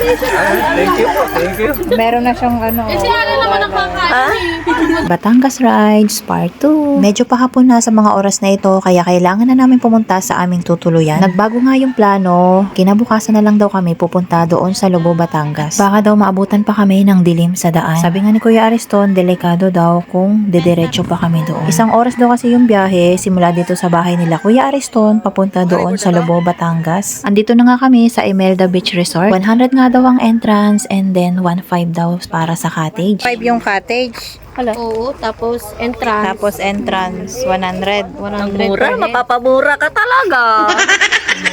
Thank you po, thank you. Meron na siyang ano. Kasi ano naman ang kakain. Batangas Rides Part 2. Medyo pahapon na sa mga oras na ito kaya kailangan na namin pumunta sa aming tutuluyan. Nagbago nga yung plano, kinabukasan na lang daw kami pupunta doon sa Lobo, Batangas. Baka daw maabutan pa kami ng dilim sa daan. Sabi nga ni Kuya Ariston, delikado daw kung dediretso pa kami doon. Isang oras daw kasi yung biyahe simula dito sa bahay nila Kuya Ariston papunta doon sa Lobo, Batangas. Andito na nga kami sa Imelda Beach Resort. 100 nga daw ang entrance and then 1.5 daw para sa cottage. 5 yung cottage. Oo, tapos entrance. Tapos entrance, 100. 100 Mura, mapapamura ka talaga.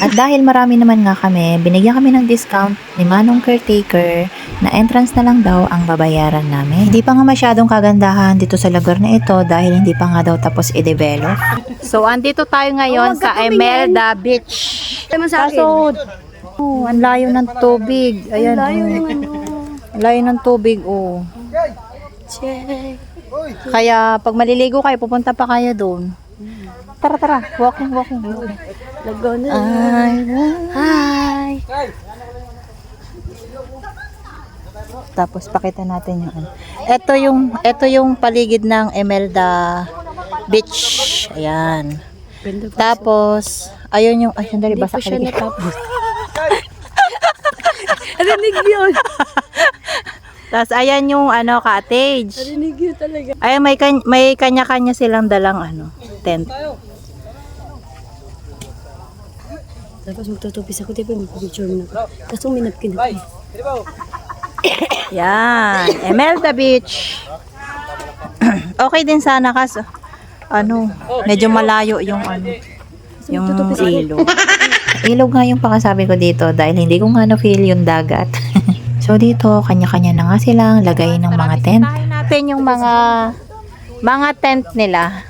At dahil marami naman nga kami, binigyan kami ng discount ni Manong Caretaker na entrance na lang daw ang babayaran namin. Hindi pa nga masyadong kagandahan dito sa lugar na ito dahil hindi pa nga daw tapos i-develop. So, andito tayo ngayon sa Imelda Beach. Kaso, ang layo ng tubig. Ayan, ang layo ng tubig, oh. Check. Kaya pag maliligo kayo, pupunta pa kayo doon. Tara, walking. Lago na. Hi! Tapos pakita natin yung ano. Ito yung paligid ng Imelda Beach. Ayan. Tapos, ayun yung, ay, sandali, basa ka lagi. Rinig yun. Tapos, ayan yung, ano, cottage. Rinig yun talaga. Ayan, may kanya-kanya silang dalang, ano, tent. Tapos magtutupis ako, tipo, mag-picture mo na. Kaso may napkin ako. Yan, Imelda Beach. Okay din sana kaso ano, medyo malayo yung ano, yung ilog. Ilog nga yung pakasabi ko dito dahil hindi ko nga na-feel yung dagat. So dito, kanya-kanya na nga silang lagay ng mga tent. Tayo natin yung mga tent nila.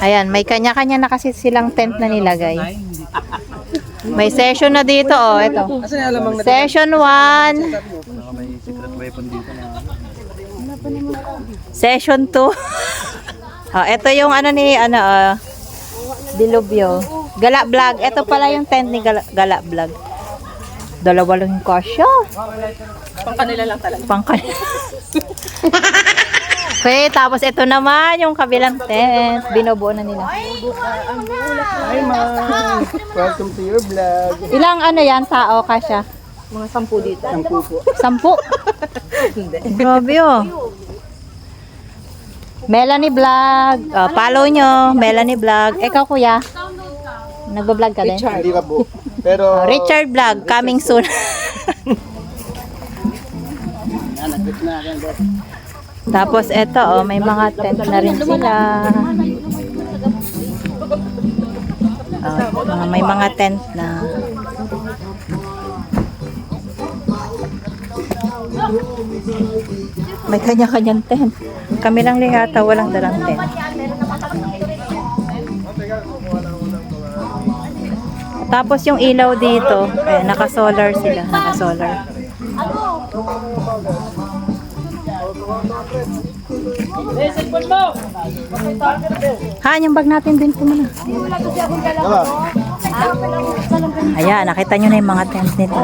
Ayan, may kanya-kanya na kasi silang tent na nilagay. May session na dito, oh, ito. Session 1. Session 2. Oh, ito yung ano ni Dilubyo. Gala Vlog. Ito pala yung tent ni Gala Vlog. Dalawa lang yung kasya. Pang kanila lang talaga. Pang kanila. Okay, tapos ito naman yung kabilang tent. Binubuo na nila. Hi, ma'am. Welcome to your vlog. Ilang ano yan, tao kasya? Mga 10 dito. 10 po. 10? Grabe oh. Melanie Vlog. Oh, follow nyo. Melanie Vlog. Ikaw kuya? Nagbablog ka din? Hindi pa po. Pero... Richard Vlog. Coming soon. Tapos eto oh, may mga tent na rin sila. Oh, may mga tent na. May kanya-kanyang tent. Kami lang lihata, walang dalang tent. Tapos yung ilaw dito, naka-solar sila. Naka-solar. Han, yung bag natin din po muna. Ayan, nakita nyo na yung mga tent nito.